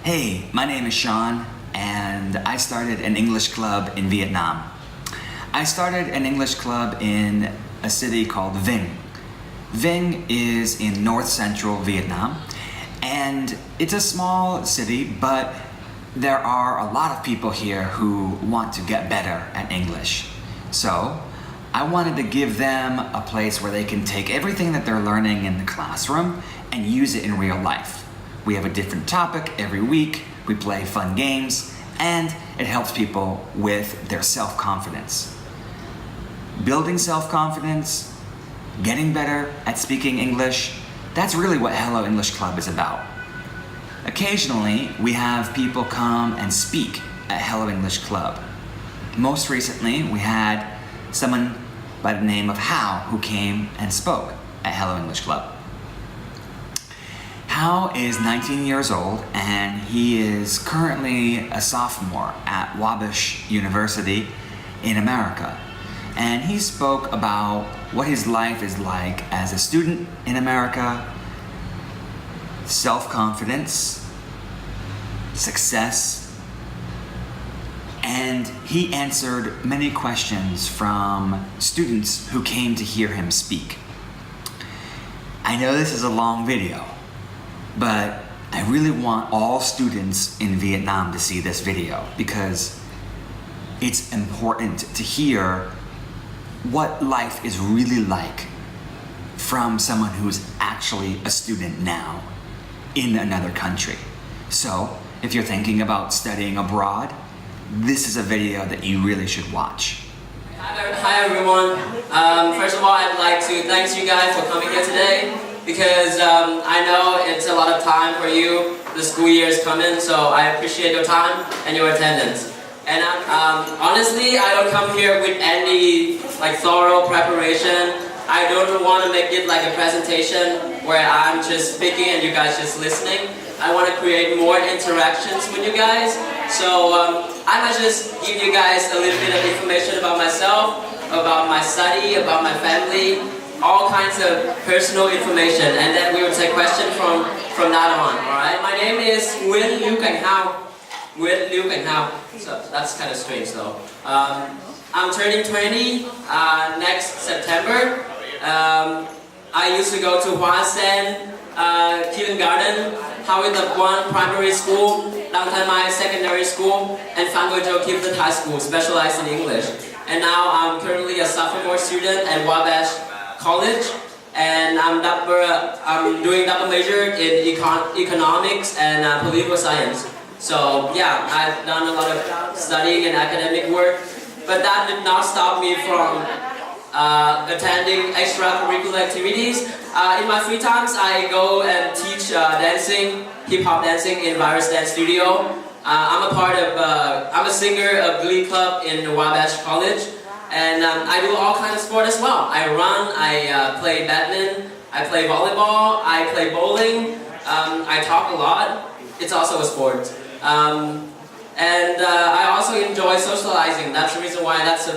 Hey, my name is Sean, and I started an English club in Vietnam. I started an English club in a city called Vinh. Vinh is in north central Vietnam, and it's a small city, but there are a lot of people here who want to get better at English. So I wanted to give them a place where they can take everything that they're learning in the classroom and use it in real life. We have a different topic every week, we play fun games, and it helps people with their self-confidence. Building self-confidence, getting better at speaking English, that's really what Hello English Club is about. Occasionally, we have people come and speak at Hello English Club. Most recently, we had someone by the name of Hao who came and spoke at Hello English Club. Hao is 19 years old and he is currently a sophomore at Wabash University in America. And he spoke about what his life is like as a student in America, self-confidence, success, and he answered many questions from students who came to hear him speak. I know this is a long video, but I really want all students in Vietnam to see this video because it's important to hear what life is really like from someone who's actually a student now in another country. So if you're thinking about studying abroad, this is a video that you really should watch. Hi everyone. First of all, I'd like to thank you guys for coming here today because I know it's a lot of time for you. The school year is coming, so I appreciate your time and your attendance. And honestly, I don't come here with any thorough preparation. I don't want to make it like a presentation where I'm just speaking and you guys just listening. I want to create more interactions with you guys. So I might just give you guys a little bit of information about myself, about my study, about my family, all kinds of personal information, and then we will take questions from that on. Alright? My name is Nguyễn so that's kind of strange though. I'm turning 20 next September. I used to go to Hoa Sen kindergarten, Hao Yên Tập 1 primary school, Đăng Thái Mai secondary school, and Phan Bội Châu Kim Tất high school, specialized in English. And now I'm currently a sophomore student at Wabash College, and I'm doing double major in economics and political science. So yeah, I've done a lot of studying and academic work, but that did not stop me from attending extracurricular activities. In my free times, I go and teach dancing, hip-hop dancing in Virus Dance Studio. I'm a singer of Glee Club in Wabash College, and I do all kinds of sport as well. I run, I play badminton, I play volleyball, I play bowling, I talk a lot. It's also a sport. I also enjoy socializing. That's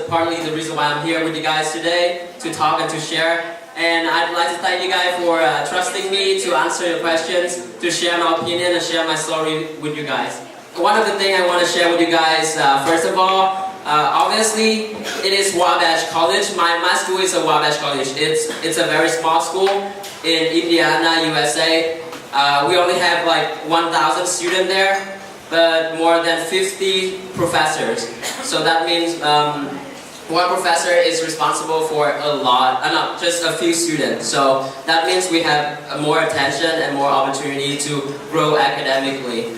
partly the reason why I'm here with you guys today, to talk and to share. And I'd like to thank you guys for trusting me to answer your questions, to share my opinion and share my story with you guys. One of the things I want to share with you guys, first of all, obviously it is Wabash College. My school is a Wabash College. It's a very small school in Indiana, USA. We only have 1,000 students there, but more than 50 professors. So that means one professor is responsible for not just a few students. So that means we have more attention and more opportunity to grow academically.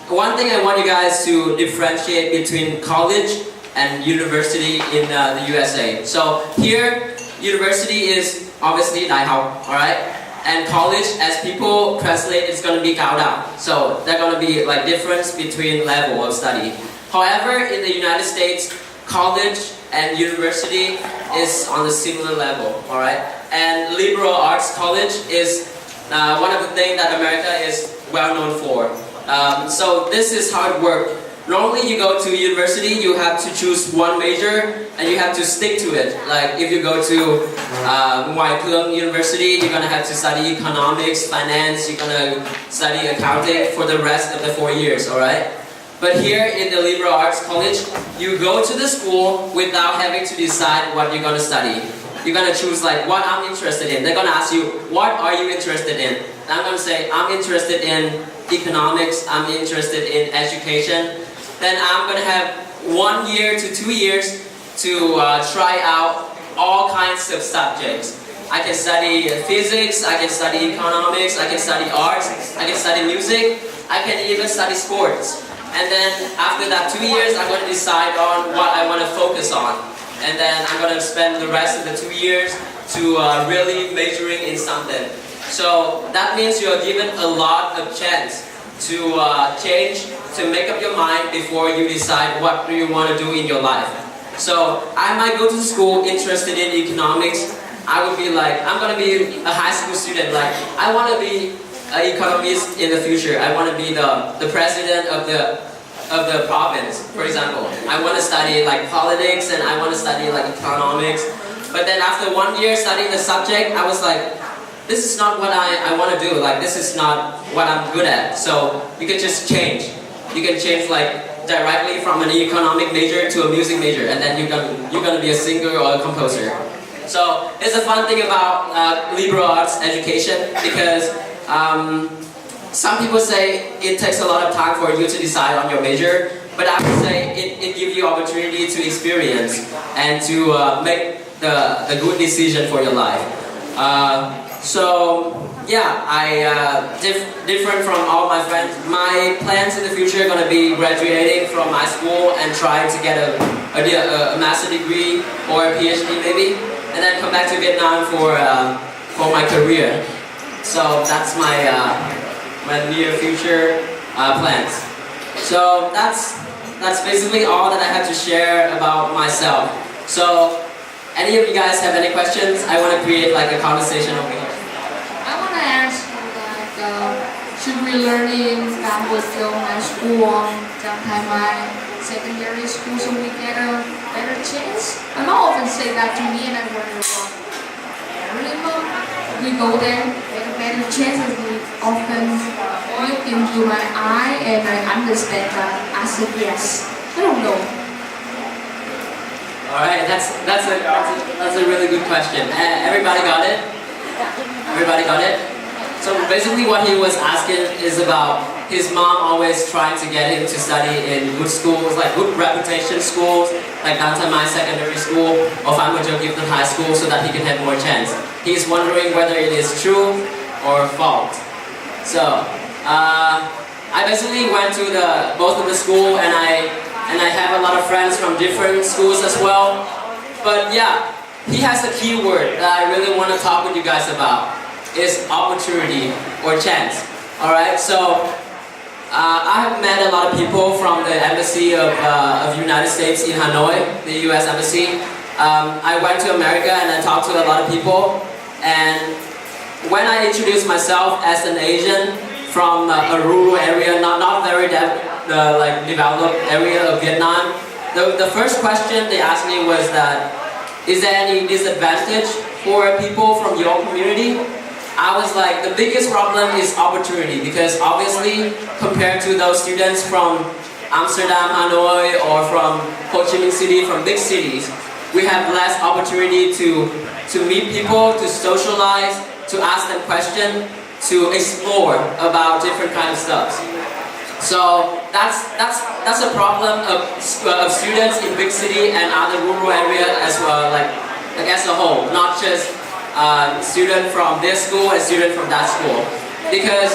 One thing I want you guys to differentiate between college and university in the USA. So here, university is obviously đại học, alright? And college, as people translate, is going to be cao đao. So there's going to be difference between level of study. However, in the United States, college and university is on a similar level, alright? And liberal arts college is one of the things that America is well known for. So this is how it works. Normally you go to university, you have to choose one major and you have to stick to it. Like if you go to Ngoại Thương University, you're gonna have to study economics, finance, you're gonna study accounting for the rest of the 4 years, alright? But here in the liberal arts college, you go to the school without having to decide what you're gonna study. You're gonna choose like what I'm interested in. They're gonna ask you, what are you interested in? And I'm gonna say, I'm interested in economics, I'm interested in education. Then I'm gonna have 1 year to 2 years to try out all kinds of subjects. I can study physics, I can study economics, I can study arts, I can study music, I can even study sports. And then after that 2 years, I'm gonna decide on what I wanna focus on. And then I'm gonna spend the rest of the 2 years to really majoring in something. So that means you're given a lot of chance to change, to make up your mind before you decide what do you want to do in your life. So I might go to school interested in economics. I would be like, I'm going to be a high school student, like I want to be an economist in the future. I want to be the president of the province, for example. I want to study like politics and I want to study like economics. But then after 1 year studying the subject, I was like, this is not what I want to do, like this is not what I'm good at. So you can just change. You can change like directly from an economic major to a music major, and then you're gonna be a singer or a composer. So it's a fun thing about liberal arts education, because some people say it takes a lot of time for you to decide on your major, but I would say it gives you opportunity to experience and to make the good decision for your life. So yeah, different from all my friends. My plans in the future are going to be graduating from my school and trying to get a master degree or a PhD maybe, and then come back to Vietnam for my career. So that's my near future plans. So that's basically all that I have to share about myself. So any of you guys have any questions? I want to create like a conversation over here. I want to ask you, like, should we learn in Cambodia high school or Thai secondary school so we get a better chance? My mom often say that to me, and I wonder, well, really, mom? We go there, get a better chance, and we often look into my eye, and I understand that. I said yes. I don't know. All right, that's a really good question. Everybody got it? Everybody got it? So basically what he was asking is about his mom always trying to get him to study in good schools, like good reputation schools, like Downtown Mine Secondary School or Phan Gifted High School, so that he can have more chance. He's wondering whether it is true or false. So I basically went to both of the school, and I have a lot of friends from different schools as well. But yeah, he has a key word that I really want to talk with you guys about. Is opportunity or chance. Alright, so I have met a lot of people from the embassy of United States in Hanoi, the US embassy. I went to America and I talked to a lot of people. And when I introduced myself as an Asian from a rural area, not very developed area of Vietnam, the first question they asked me was that, is there any disadvantage for people from your community? I was like, the biggest problem is opportunity, because obviously compared to those students from Amsterdam, Hanoi, or from Ho Chi Minh City, from big cities, we have less opportunity to meet people, to socialize, to ask them questions, to explore about different kinds of stuff. So that's a problem of students in big city and other rural area as well, like as a whole, not just student from this school and student from that school. Because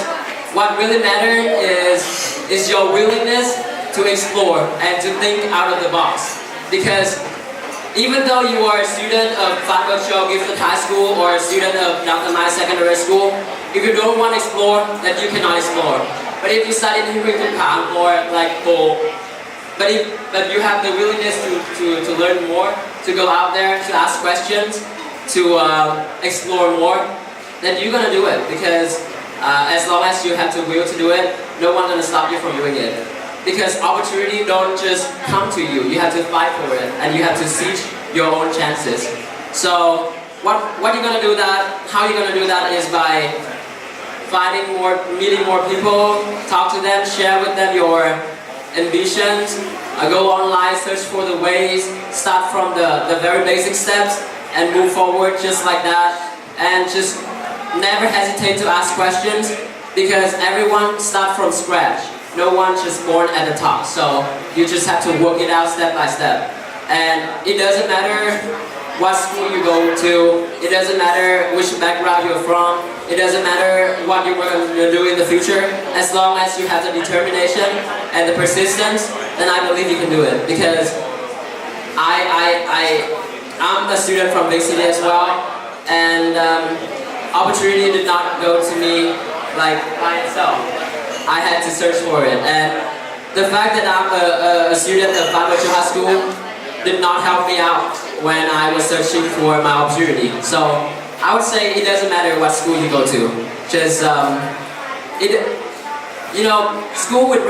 what really matters is your willingness to explore and to think out of the box. Because even though you are a student of Phan Gifted High School or a student of Downtown Mine Secondary School, if you don't want to explore, then you cannot explore. But if you study in Huế or like Bo, but you have the willingness to learn more, to go out there, to ask questions, to explore more, then you're gonna do it. Because as long as you have the will to do it, no one's gonna stop you from doing it. because opportunity don't just come to you. You have to fight for it, and you have to seize your own chances. So what you're gonna do that? How you're gonna do that is by meeting more people, talk to them, share with them your ambitions. Go online, search for the ways, start from the very basic steps, and move forward just like that. And just never hesitate to ask questions, because everyone starts from scratch. No one's just born at the top, so you just have to work it out step by step. And it doesn't matter what school you go to, it doesn't matter which background you're from, it doesn't matter what you're going to do in the future. As long as you have the determination and the persistence, then I believe you can do it. Because I'm a student from big city as well, and opportunity did not go to me like by itself. I had to search for it, and the fact that I'm a student of Bangladesh High School did not help me out when I was searching for my opportunity. So I would say it doesn't matter what school you go to. Just school with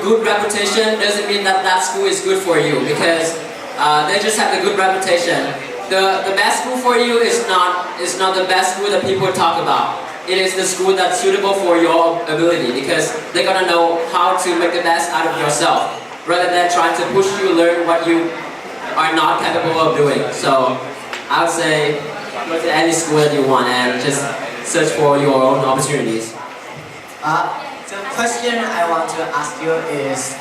good reputation doesn't mean that that school is good for you, because they just have a good reputation. The best school for you is not the best school that people talk about. It is the school that's suitable for your ability, because they're gonna know how to make the best out of yourself, rather than trying to push you to learn what you are not capable of doing. So I would say go to any school that you want and just search for your own opportunities. The question I want to ask you is,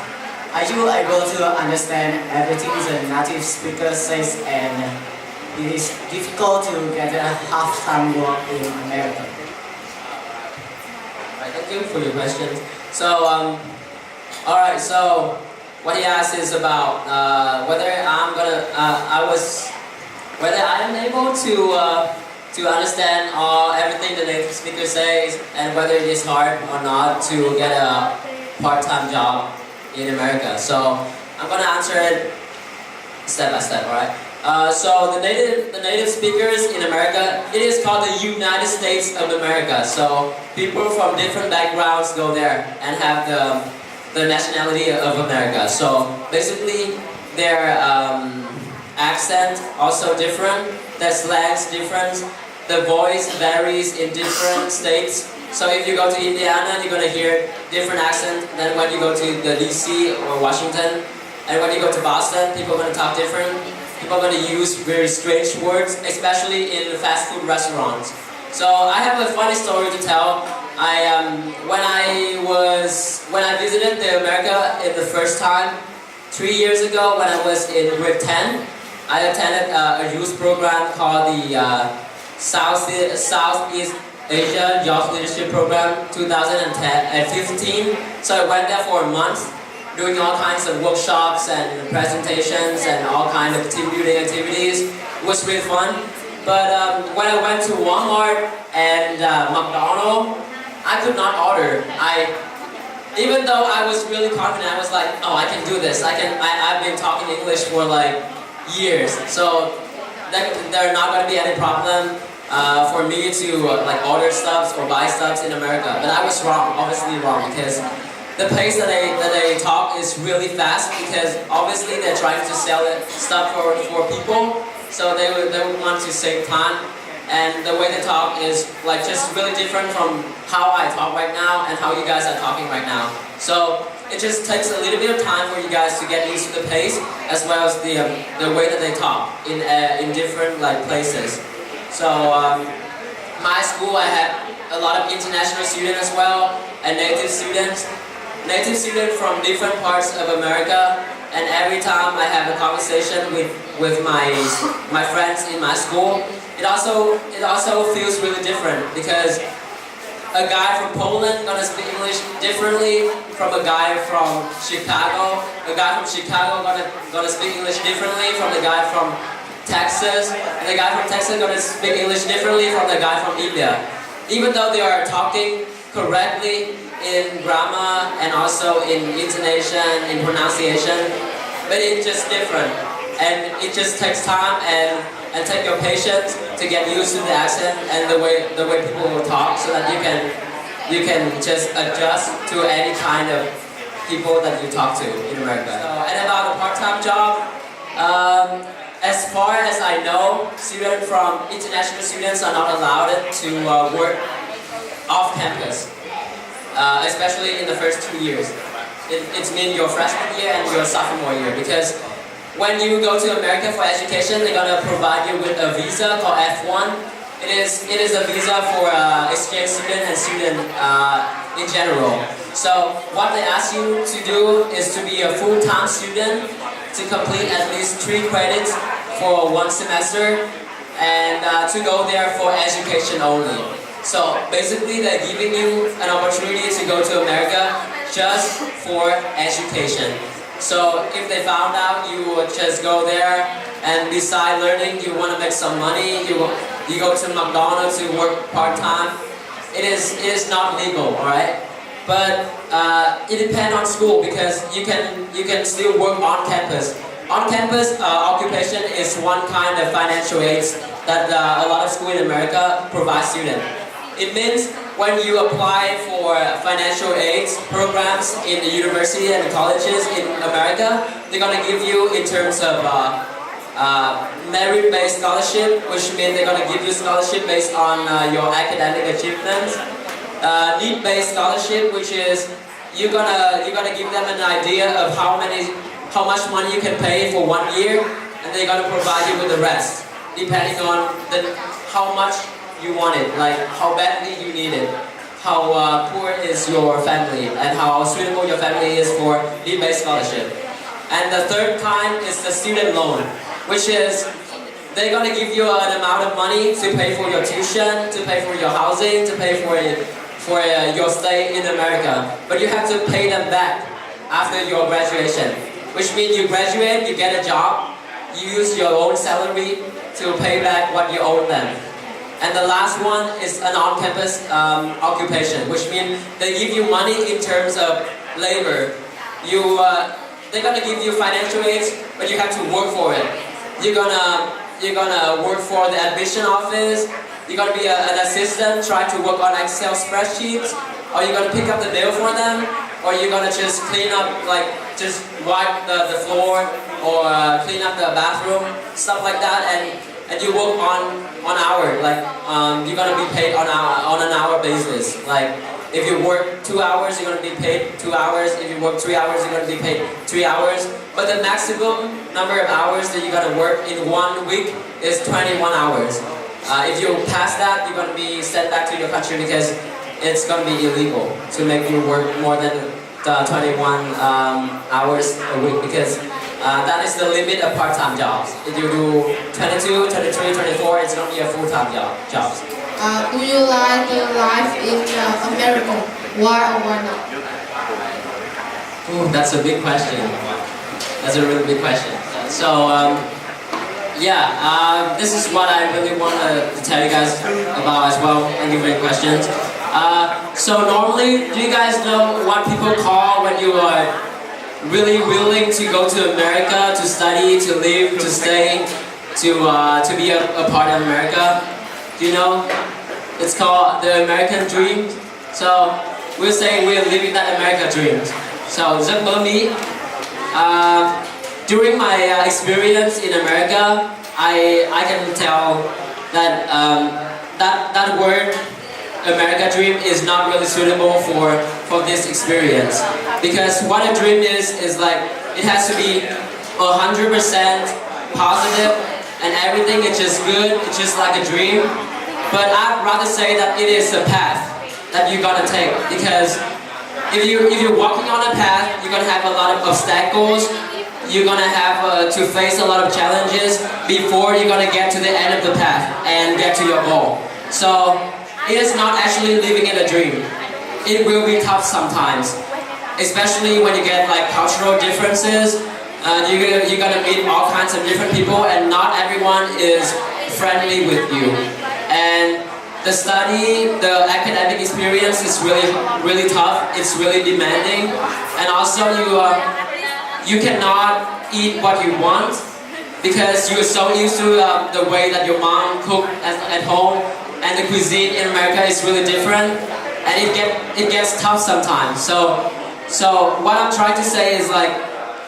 are you able to understand everything the native speaker says, and it is difficult to get a half-time work in America? Thank you for your question. So, alright, so what he asked is about whether I am able to understand everything the native speaker says, and whether it is hard or not to get a part-time job in America. So I'm gonna answer it step by step, alright? So the native speakers in America, it is called the United States of America. So people from different backgrounds go there and have the nationality of America. So basically their accent also different, their slangs different, the voice varies in different states. So if you go to Indiana, you're gonna hear different accent than when you go to the DC or Washington. And when you go to Boston, people are gonna talk different. People are going to use very strange words, especially in fast food restaurants. So I have a funny story to tell. When I visited America in the first time, 3 years ago when I was in grade 10, I attended a youth program called the Southeast Asia Youth Leadership Program 2015. So I went there for a month, doing all kinds of workshops and presentations and all kinds of team building activities. It was really fun. But when I went to Walmart and McDonald's, I could not order. Even though I was really confident, I was like, oh, I can do this. I've been talking English for like years, so there are not going to be any problem for me to like order stuff or buy stuff in America. But I was wrong, obviously wrong, because the pace that they talk is really fast, because obviously they're trying to sell stuff for people, so they would want to save time, and the way they talk is like just really different from how I talk right now and how you guys are talking right now. So it just takes a little bit of time for you guys to get used to the pace, as well as the way that they talk in different like places. So my school, I had a lot of international students as well, and native students from different parts of America, and every time I have a conversation with my friends in my school, it also feels really different, because a guy from Poland gonna speak English differently from a guy from Chicago. A guy from Chicago gonna speak English differently from the guy from Texas, and the guy from Texas gonna speak English differently from the guy from India. Even though they are talking correctly in grammar and also in intonation, in pronunciation, but it's just different, and it just takes time and take your patience to get used to the accent and the way people will talk, so that you can just adjust to any kind of people that you talk to in America. So, and about the part-time job, as far as I know, international students are not allowed to work off campus, especially in the first 2 years. It means your freshman year and your sophomore year, because when you go to America for education, they're gonna provide you with a visa called F1. It is a visa for exchange student and student in general. So what they ask you to do is to be a full-time student, to complete at least 3 credits for 1 semester, and to go there for education only. So basically they're giving you an opportunity to go to America just for education. So if they found out you would just go there and beside learning you want to make some money, you go to McDonald's to work part-time, it is not legal, alright? But it depends on school, because you can still work on campus. On campus, occupation is one kind of financial aid that a lot of schools in America provide students. It means when you apply for financial aid programs in the university and colleges in America, they're gonna give you in terms of merit-based scholarship, which means they're gonna give you scholarship based on your academic achievements. Need-based scholarship, which is you're gonna give them an idea of how much money you can pay for 1 year, and they're gonna provide you with the rest, depending on how much you want it, like how badly you need it, how poor is your family, and how suitable your family is for need-based scholarship. And the third kind is the student loan, which is they're gonna give you an amount of money to pay for your tuition, to pay for your housing, to pay for your stay in America. But you have to pay them back after your graduation, which means you graduate, you get a job, you use your own salary to pay back what you owe them. And the last one is an on-campus occupation, which means they give you money in terms of labor. They're gonna give you financial aid, but you have to work for it. You're gonna work for the admission office. You're gonna be an assistant, try to work on Excel spreadsheets, or you're gonna pick up the mail for them, or you're gonna just clean up, like just wipe the floor, or clean up the bathroom, stuff like that, and you work on hour, like you're gonna be paid on an hour basis. Like if you work 2 hours, you're gonna be paid 2 hours. If you work 3 hours, you're gonna be paid 3 hours. But the maximum number of hours that you're gonna work in 1 week is 21 hours. If you pass that, you're gonna be sent back to your country, because it's gonna be illegal to make you work more than 21 hours a week, because that is the limit of part-time jobs. If you do 22, 23, 24, it's gonna be a full-time job. Do you like the life in America? Why or why not? Ooh, that's a big question. That's a really big question. So, this is what I really want to tell you guys about as well. Thank you for your questions. So normally, do you guys know what people call when you are really willing to go to America, to study, to live, to stay, to be a part of America? Do you know? It's called the American dream. So we're saying we're living that American dream. So giấc mơ Mỹ. During my experience in America, I can tell that that word America dream is not really suitable for this experience, because what a dream is like it has to be 100% positive and everything is just good. It's just like a dream. But I'd rather say that it is a path that you're gonna take, because if you're walking on a path, you're gonna have a lot of obstacles. You're gonna have to face a lot of challenges before you're gonna get to the end of the path and get to your goal. So it is not actually living in a dream. It will be tough sometimes, especially when you get like cultural differences. You're gonna meet all kinds of different people, and not everyone is friendly with you. And the study, the academic experience is really tough. It's really demanding, and also you cannot eat what you want, because you're so used to the way that your mom cook at home, and the cuisine in America is really different, and it gets tough sometimes. So So what I'm trying to say is like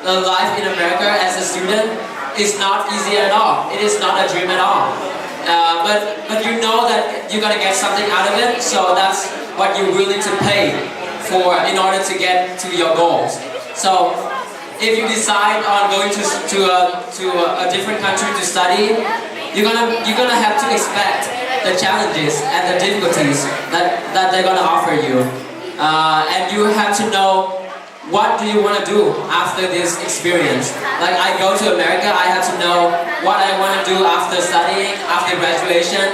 the life in America as a student is not easy at all. It is not a dream at all. But you know that you're gonna get something out of it, so that's what you're willing to pay for in order to get to your goals. So if you decide on going to a different country to study, you're gonna have to expect the challenges and the difficulties that they're gonna offer you, and you have to know what do you want to do after this experience. Like I go to America, I have to know what I want to do after studying, after graduation,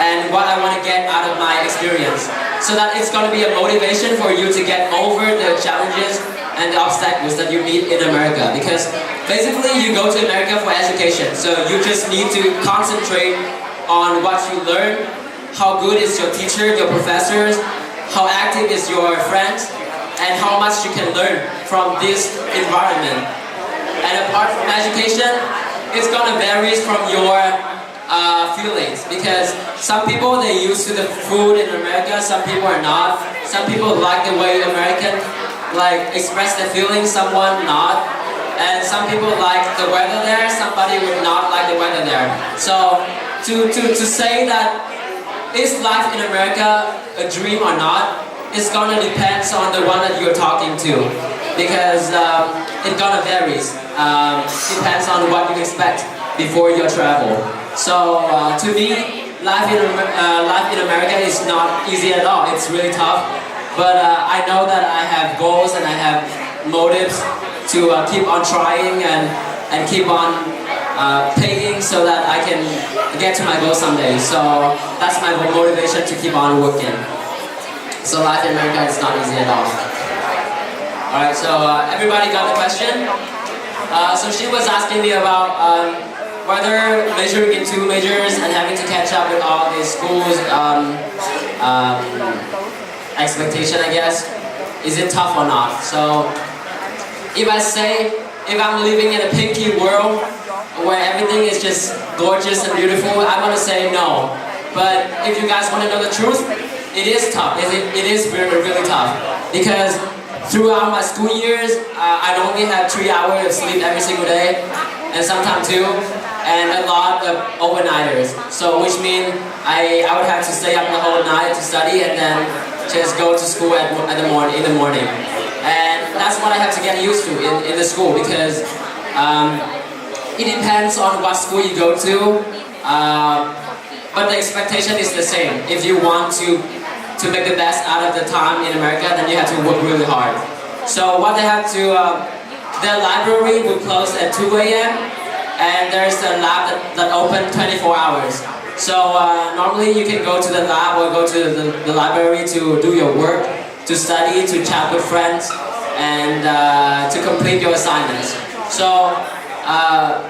and what I want to get out of my experience. So that it's going to be a motivation for you to get over the challenges and the obstacles that you meet in America. Because basically you go to America for education, so you just need to concentrate on what you learn, how good is your teacher, your professors, how active is your friends, and how much you can learn from this environment. And apart from education, it's gonna vary from your feelings, because some people they're used to the food in America, some people are not. Some people like the way American like express their feelings, someone not. And some people like the weather there, somebody would not like the weather there. So to say that is life in America a dream or not, it's gonna depend on the one that you're talking to, because it gonna varies. Depends on what you expect before your travel. So to me, life in America is not easy at all. It's really tough, but I know that I have goals and I have motives to keep on trying and keep on paying so that I can get to my goal someday. So that's my motivation to keep on working. So life in America is not easy at all. Alright, so everybody got the question? So she was asking me about whether majoring in 2 majors and having to catch up with all these schools' expectation, I guess, is it tough or not? So if I say, if I'm living in a pinky world where everything is just gorgeous and beautiful, I'm gonna say no. But if you guys want to know the truth, it is tough. It is really, really tough. Because throughout my school years, I only had 3 hours of sleep every single day, and sometimes 2, and a lot of overnighters. So which means I would have to stay up the whole night to study and then just go to school in the morning. And that's what I have to get used to in the school, because it depends on what school you go to. But the expectation is the same. If you want to make the best out of the time in America, then you have to work really hard. So what they have to, their library will close at 2 a.m. and there's a lab that open 24 hours. So normally you can go to the lab or go to the library to do your work, to study, to chat with friends, and to complete your assignments. So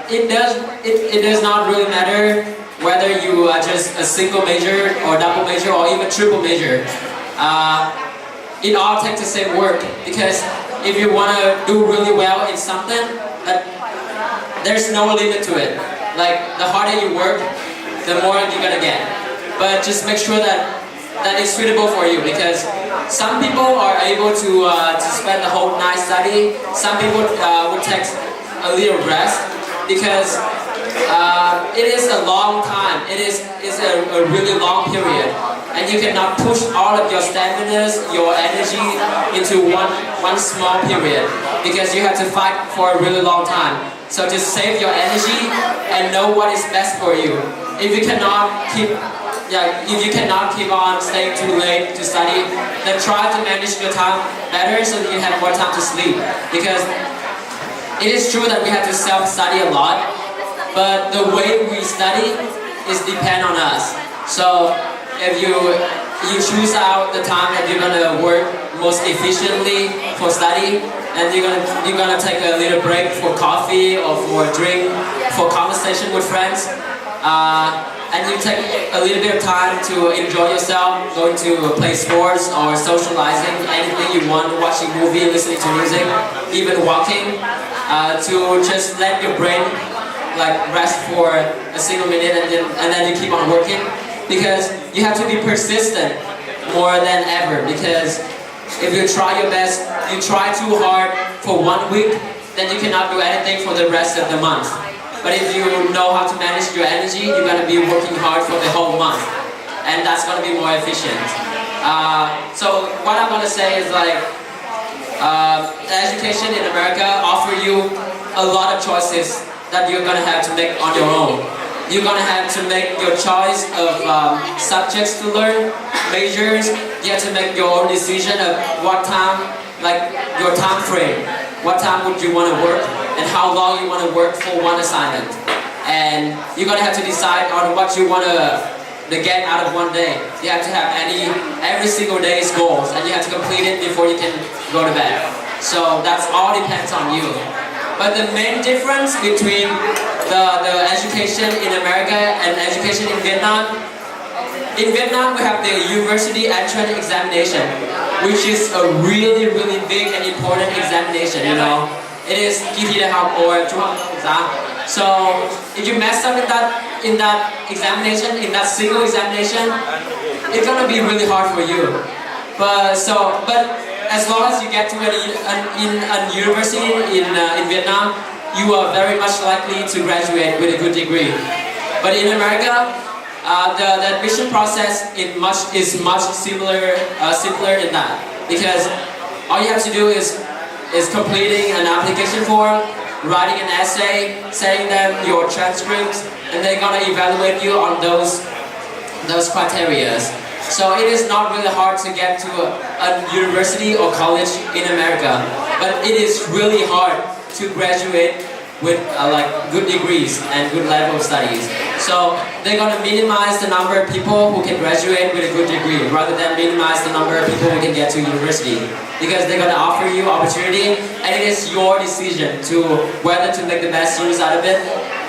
it does not really matter whether you are just a single major or double major or even triple major. It all takes the same work, because if you want to do really well in something, there's no limit to it. Like the harder you work, the more you're gonna get. But just make sure that it's suitable for you, because some people are able to spend the whole night studying. Some people would take a little rest, because it is a long time. It is a really long period, and you cannot push all of your stamina, your energy into one small period, because you have to fight for a really long time. So just save your energy and know what is best for you. If you cannot keep on staying too late to study, then try to manage your time better so that you have more time to sleep. Because it is true that we have to self-study a lot, but the way we study is depend on us. So if you choose out the time that you're gonna work most efficiently for study, and you're gonna take a little break for coffee or for a drink, for conversation with friends, and you take a little bit of time to enjoy yourself, going to play sports or socializing, anything you want, watching movie, listening to music, even walking, to just let your brain like rest for a single minute, and then you keep on working, because you have to be persistent more than ever, because if you try your best, you try too hard for 1 week, then you cannot do anything for the rest of the month. But if you know how to manage your energy, you're going to be working hard for the whole month. And that's going to be more efficient. So what I'm going to say is like, education in America offer you a lot of choices that you're going to have to make on your own. You're going to have to make your choice of subjects to learn, majors. You have to make your own decision of what time, like your time frame. What time would you want to work and how long you want to work for one assignment. And you're going to have to decide on what you want to get out of one day. You have to have every single day's goals and you have to complete it before you can go to bed. So that's all depends on you. But the main difference between the education in America and education in Vietnam we have the university entrance examination, which is a really big and important examination, you know. It is kỳ thi đại học or trung học phổ thông. So if you mess up in that examination, in that single examination, it's gonna be really hard for you. But as long as you get to a university in Vietnam, you are very much likely to graduate with a good degree. But in America, the admission process is much simpler than that, because all you have to do is completing an application form, writing an essay, sending them your transcripts, and they're gonna evaluate you on those criteria. So it is not really hard to get to a university or college in America, but it is really hard to graduate with like good degrees and good level of studies. So they're gonna minimize the number of people who can graduate with a good degree rather than minimize the number of people who can get to university, because they're gonna offer you opportunity and it is your decision to whether to make the best use out of it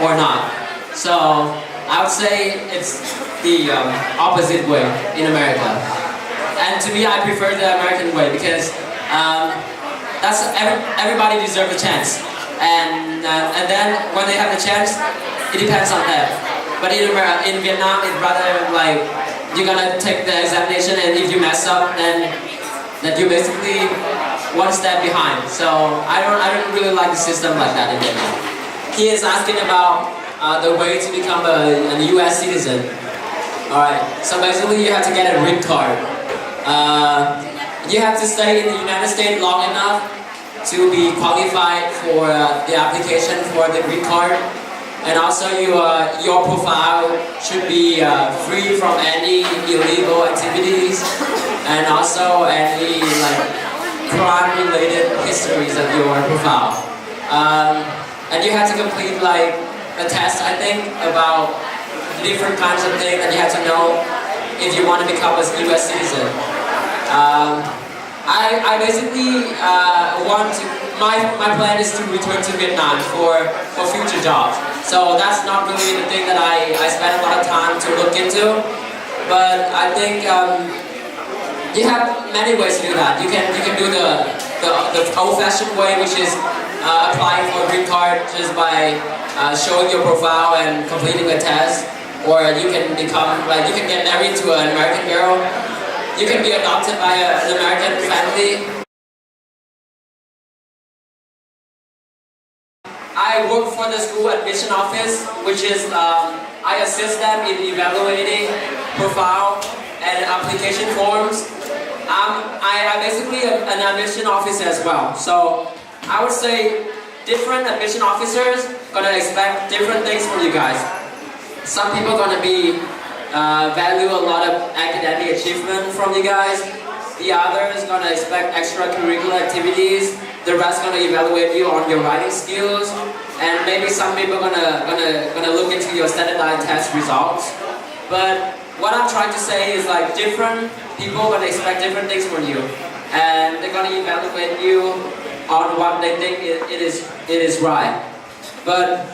or not. So I would say it's the opposite way in America. And to me, I prefer the American way because that's everybody deserves a chance. And then when they have the chance, it depends on them. But in Vietnam, it's rather like you're gonna take the examination, and if you mess up, then you're basically one step behind. So I don't really like the system like that in Vietnam. He is asking about the way to become a U.S. citizen. All right. So basically, you have to get a green card. You have to stay in the United States long enough to be qualified for the application for the green card, and also your profile should be free from any illegal activities and also any like crime-related histories of your profile. And you have to complete like a test, I think, about different kinds of things that you have to know if you want to become a U.S. citizen. I basically want to, my plan is to return to Vietnam for future jobs. So that's not really the thing that I spend a lot of time to look into. But I think you have many ways to do that. You can do the old-fashioned way, which is applying for a green card just by showing your profile and completing a test. Or you can become, like, you can get married to an American girl. You can be adopted by an American family. I work for the school admission office, which is, I assist them in evaluating profile and application forms. I'm basically an admission officer as well. So I would say different admission officers gonna expect different things from you guys. Some people are gonna be value a lot of academic achievement from you guys. The others gonna expect extracurricular activities. The rest gonna evaluate you on your writing skills, and maybe some people gonna look into your standardized test results. But what I'm trying to say is like different people gonna expect different things from you, and they're gonna evaluate you on what they think it is right. But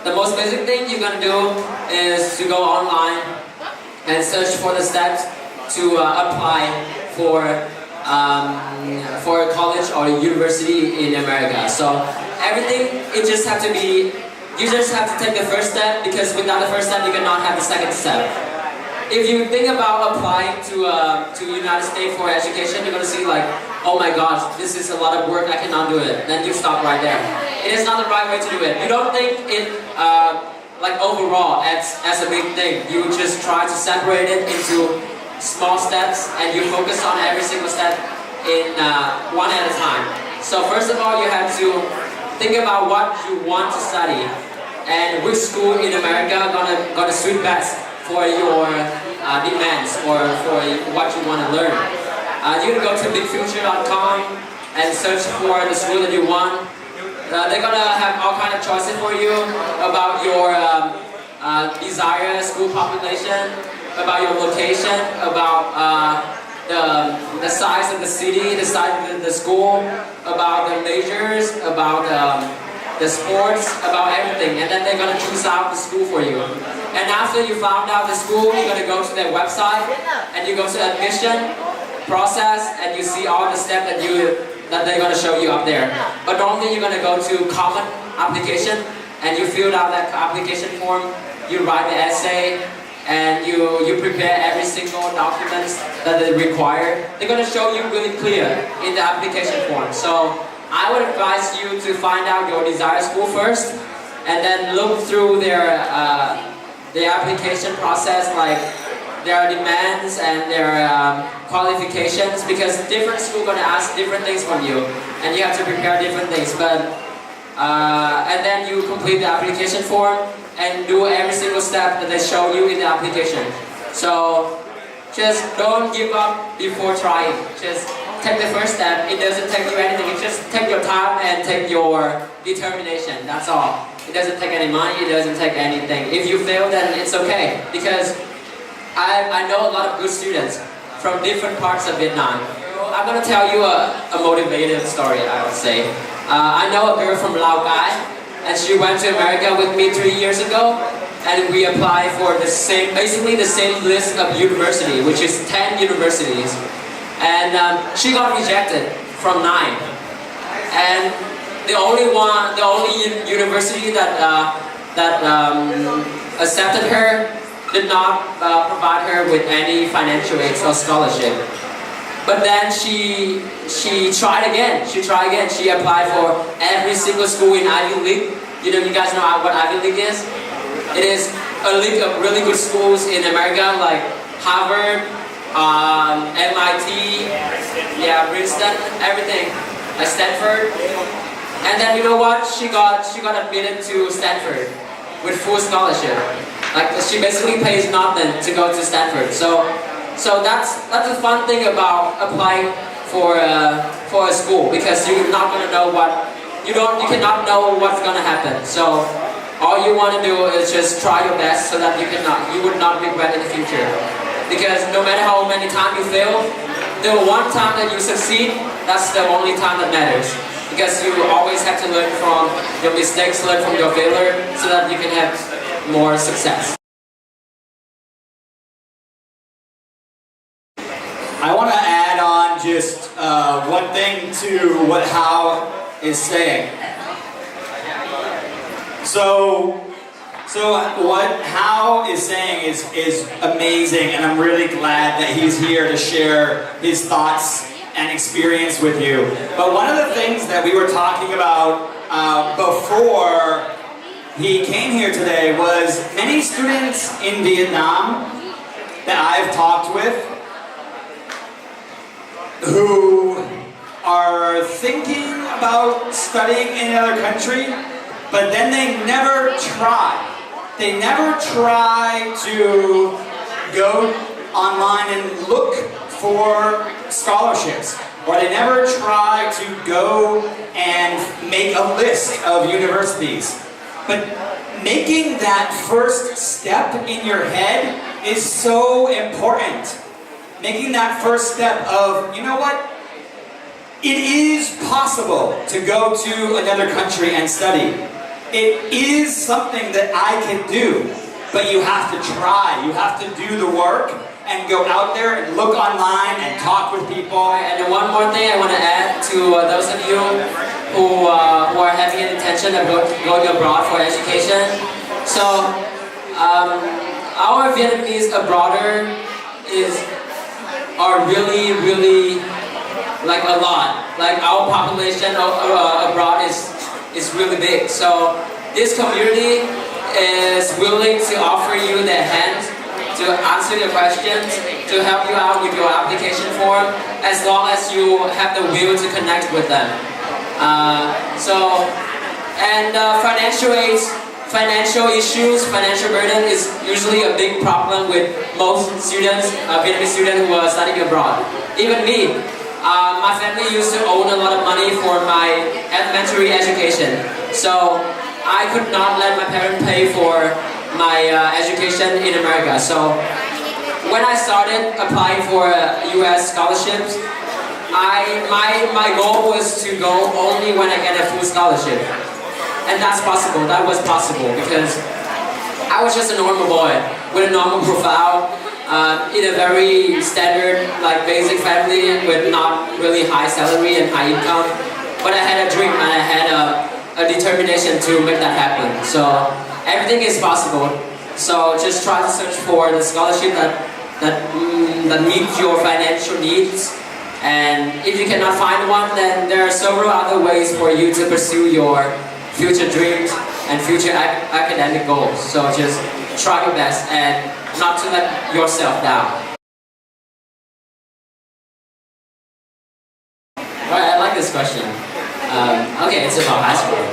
the most basic thing you're gonna do is to go online and search for the steps to apply for a college or a university in America. So everything, you just have to take the first step, because without the first step you cannot have the second step. if you think about applying to United States for education, you're gonna see like, oh my gosh, this is a lot of work, I cannot do it. Then you stop right there. It is not the right way to do it. You don't think it like overall as a big thing. You just try to separate it into small steps, and you focus on every single step in one at a time. So first of all, you have to think about what you want to study and which school in America gonna suit best for your demands or for what you want to learn. You can go to bigfuture.com and search for the school that you want. They're gonna have all kinds of choices for you about your desired school population, about your location, about the size of the city, the size of the school, about the majors, about the sports, about everything, and then they're gonna choose out the school for you. And after you found out the school, you're gonna go to their website and you go to admission process and you see all the steps that they're gonna show you up there. But normally you're gonna go to common application and you fill out that application form, you write the essay, and you prepare every single document that they require. They're gonna show you really clear in the application form. So I would advise you to find out your desired school first, and then look through their application process, like their demands and their qualifications, because different schools gonna ask different things from you, and you have to prepare different things. But and then you complete the application form and do every single step that they show you in the application. So just don't give up before trying. Just take the first step. It doesn't take you anything. It just take your time and take your determination. That's all. It doesn't take any money. It doesn't take anything. If you fail, then it's okay. Because I know a lot of good students from different parts of Vietnam. I'm gonna tell you a motivative story, I would say. I know a girl from Lào Cai, and she went to America with me 3 years ago, and we applied for basically the same list of university, which is 10 universities. And she got rejected from 9. And the only university that accepted her did not provide her with any financial aid or scholarship. But then she tried again. She applied for every single school in Ivy League. You guys know what Ivy League is? It is a league of really good schools in America, like Harvard, MIT, Princeton, everything, like Stanford. And then you know what? She got admitted to Stanford with full scholarship. Like she basically pays nothing to go to Stanford. So that's the fun thing about applying for a school, because you're not gonna know you cannot know what's gonna happen. So all you want to do is just try your best so that you would not regret in the future. Because no matter how many times you fail, the one time that you succeed, that's the only time that matters. Because you always have to learn from your mistakes, learn from your failure, so that you can have more success. I want to add on just one thing to what Hao is saying. So what Hao is saying is amazing, and I'm really glad that he's here to share his thoughts and experience with you. But one of the things that we were talking about before he came here today was many students in Vietnam that I've talked with who are thinking about studying in another country, but then they never try. They never try to go online and look for scholarships, or they never try to go and make a list of universities. But making that first step in your head is so important. Making that first step of, you know what? It is possible to go to another country and study. It is something that I can do, but you have to try. You have to do the work and go out there and look online and talk with people. And one more thing I want to add to those of you who are having an intention of going abroad for education. So our Vietnamese abroader are really like a lot. Like our population abroad is really big. So this community is willing to offer you their hand to answer your questions, to help you out with your application form, as long as you have the will to connect with them. Financial issues, financial burden is usually a big problem with most students, Vietnamese students who are studying abroad. Even me, my family used to own a lot of money for my elementary education. So I could not let my parents pay for my education in America. So when I started applying for US scholarships, my goal was to go only when I get a full scholarship. And that's possible, that was possible, because I was just a normal boy with a normal profile in a very standard, like basic family with not really high salary and high income. But I had a dream and I had a determination to make that happen. So everything is possible. So just try to search for the scholarship that meets your financial needs. And if you cannot find one, then there are several other ways for you to pursue your future dreams and future academic goals. So just try your best and not to let yourself down. Alright, I like this question. Okay, it's about high school.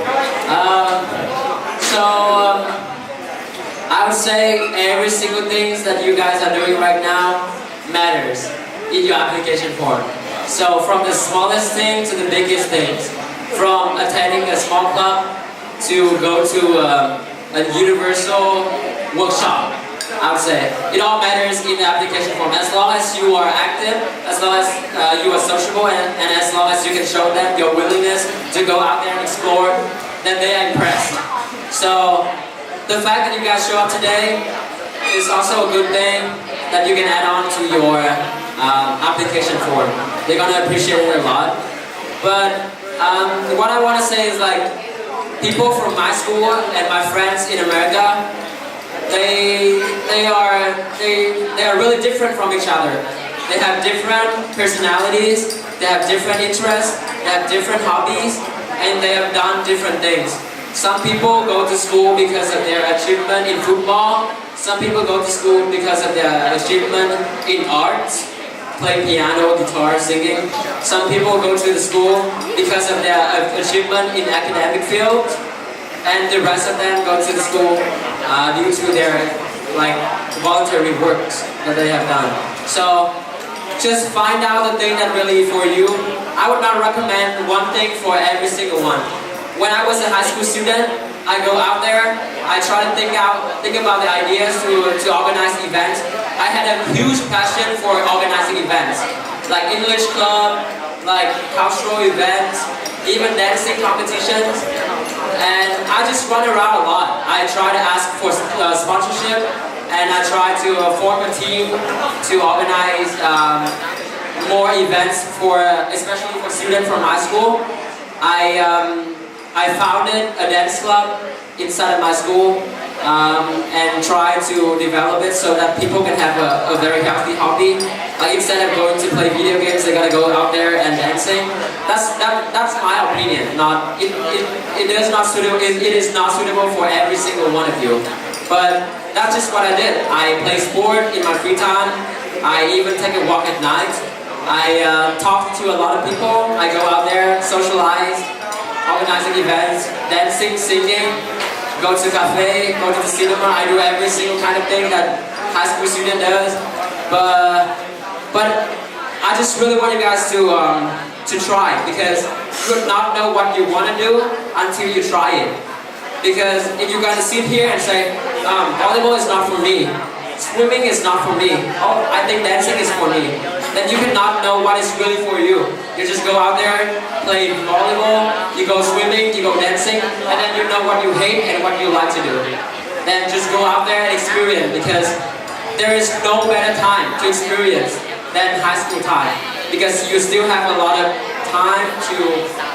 I would say every single thing that you guys are doing right now matters in your application form. So from the smallest thing to the biggest things, from attending a small club to go to a universal workshop, I would say it all matters in the application form. As long as you are active, as long as you are sociable, and as long as you can show them your willingness to go out there and explore, then they are impressed. So the fact that you guys show up today is also a good thing that you can add on to your application form. They're gonna appreciate it a lot. But what I want to say is, like, people from my school and my friends in America, they are really different from each other. They have different personalities, they have different interests, they have different hobbies, and they have done different things. Some people go to school because of their achievement in football. Some people go to school because of their achievement in arts, play piano, guitar, singing. Some people go to the school because of their achievement in academic field, and the rest of them go to the school due to their voluntary works that they have done. So just find out the thing that really for you. I would not recommend one thing for every single one. When I was a high school student, I go out there, I try to think about the ideas to organize events. I had a huge passion for organizing events, like English club, like cultural events, even dancing competitions. And I just run around a lot. I try to ask for sponsorship, and I try to form a team to organize more events especially for students from high school. I founded a dance club inside of my school and try to develop it so that people can have a very healthy hobby. Like, instead of going to play video games, they gotta go out there and dancing. That's my opinion. It is not suitable for every single one of you. But that's just what I did. I play sport in my free time. I even take a walk at night. I talk to a lot of people. I go out there, socialize, organizing events, dancing, singing, go to cafe, go to the cinema. I do every single kind of thing that high school student does. But I just really want you guys to try, because you would not know what you want to do until you try it. Because if you're gonna sit here and say, volleyball is not for me, swimming is not for me, oh, I think dancing is for me, then you cannot know what is really for you. You just go out there, play volleyball, you go swimming, you go dancing, and then you know what you hate and what you like to do. Then just go out there and experience, because there is no better time to experience than high school time. Because you still have a lot of time to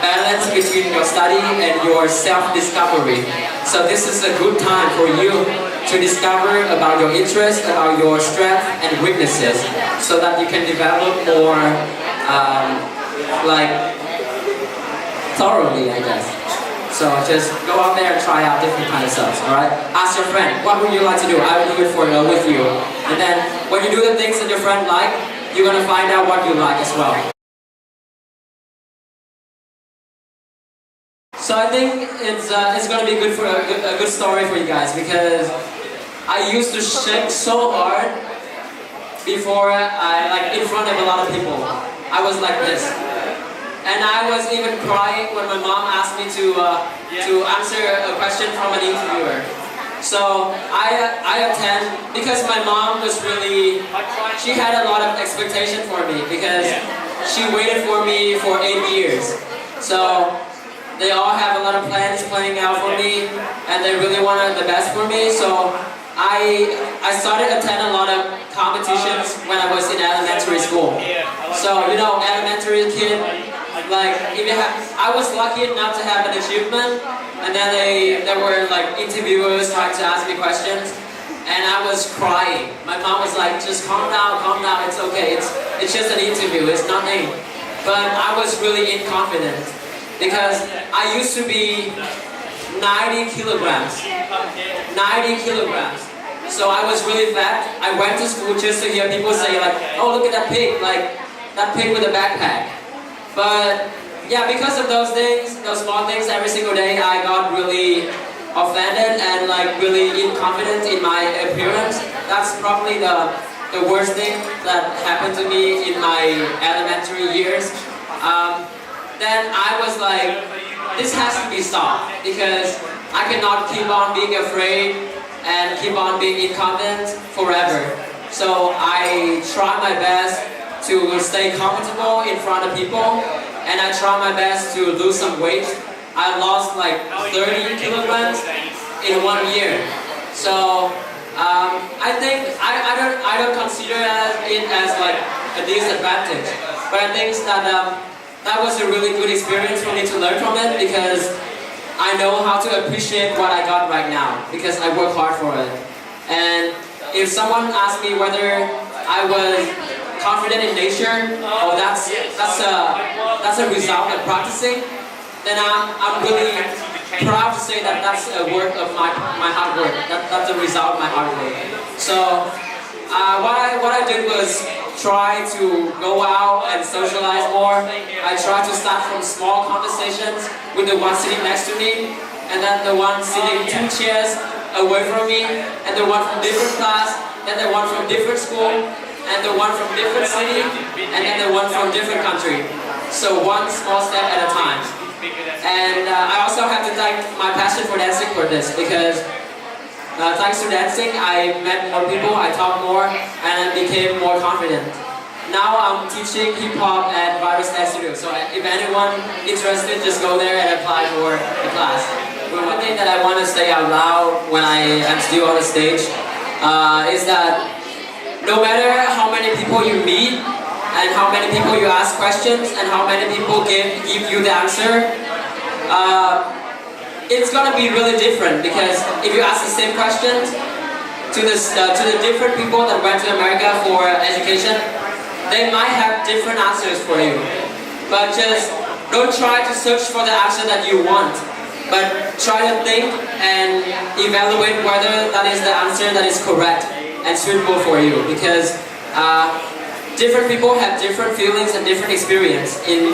balance between your study and your self-discovery. So this is a good time for you to discover about your interests, about your strengths and weaknesses, so that you can develop more like thoroughly, I guess. So just go out there and try out different kind of stuff, alright? Ask your friend, what would you like to do? I will do it for with you. And then when you do the things that your friend like, you're gonna find out what you like as well. So I think it's gonna be good for a good story for you guys, because I used to shake so hard before in front of a lot of people. I was like this. And I was even crying when my mom asked me to answer a question from an interviewer. So I attend because my mom was really, she had a lot of expectation for me, because she waited for me for 8 years. So they all have a lot of plans playing out for me, and they really wanted the best for me. So I started attending a lot of competitions when I was in elementary school. So you know, elementary kid, like I was lucky enough to have an achievement, and then there were like interviewers trying to ask me questions, and I was crying. My mom was like, "Just calm down, it's okay. It's just an interview, it's nothing." But I was really inconfident, because I used to be 90 kilograms. 90 kilograms. So I was really fat. I went to school just to hear people say like, "Oh, look at that pig, like that pig with a backpack." But yeah, because of those things, those small things every single day, I got really offended and like really inconfident in my appearance. That's probably the worst thing that happened to me in my elementary years. Then I was like, this has to be stopped, because I cannot keep on being afraid and keep on being inconfident forever. So I try my best to stay comfortable in front of people, and I try my best to lose some weight. I lost like 30 kilograms in 1 year. So I think I don't consider it as like a disadvantage, but I think that that was a really good experience for me to learn from it, because I know how to appreciate what I got right now, because I work hard for it. And if someone asked me whether I was confident in nature, oh that's a result of practicing, then I'm really proud to say that that's a work of my hard work. That's a result of my hard work. So what I did was try to go out and socialize more. I tried to start from small conversations with the one sitting next to me, and then the one sitting 2 chairs away from me, and the one from different class, then the one from different school, and the one from different city, and then the one from different country. So one small step at a time. And I also have to thank my passion for dancing for this, because thanks to dancing, I met more people, I talked more, and I became more confident. Now I'm teaching hip-hop at Virus Dance Studio, so if anyone interested, just go there and apply for the class. But one thing that I want to say out loud when I am still on the stage is that no matter how many people you meet, and how many people you ask questions, and how many people give you the answer, it's gonna be really different, because if you ask the same questions to the different people that went to America for education, they might have different answers for you. But just don't try to search for the answer that you want, but try to think and evaluate whether that is the answer that is correct and suitable for you, because different people have different feelings and different experience in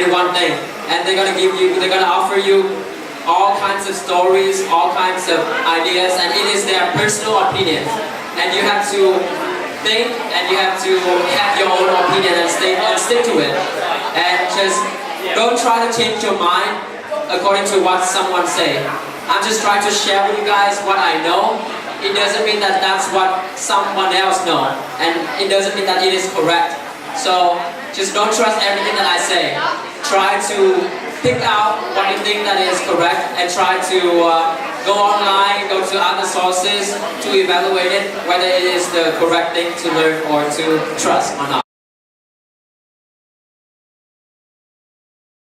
one thing, and they're gonna offer you all kinds of stories, all kinds of ideas, and it is their personal opinion, and you have to think and you have to have your own opinion and stick to it, and just don't try to change your mind according to what someone say. I'm just trying to share with you guys what I know. It doesn't mean that that's what someone else knows, and it doesn't mean that it is correct. So just don't trust everything that I say. Try to pick out what you think that is correct, and try to go online, go to other sources to evaluate it, whether it is the correct thing to learn or to trust or not.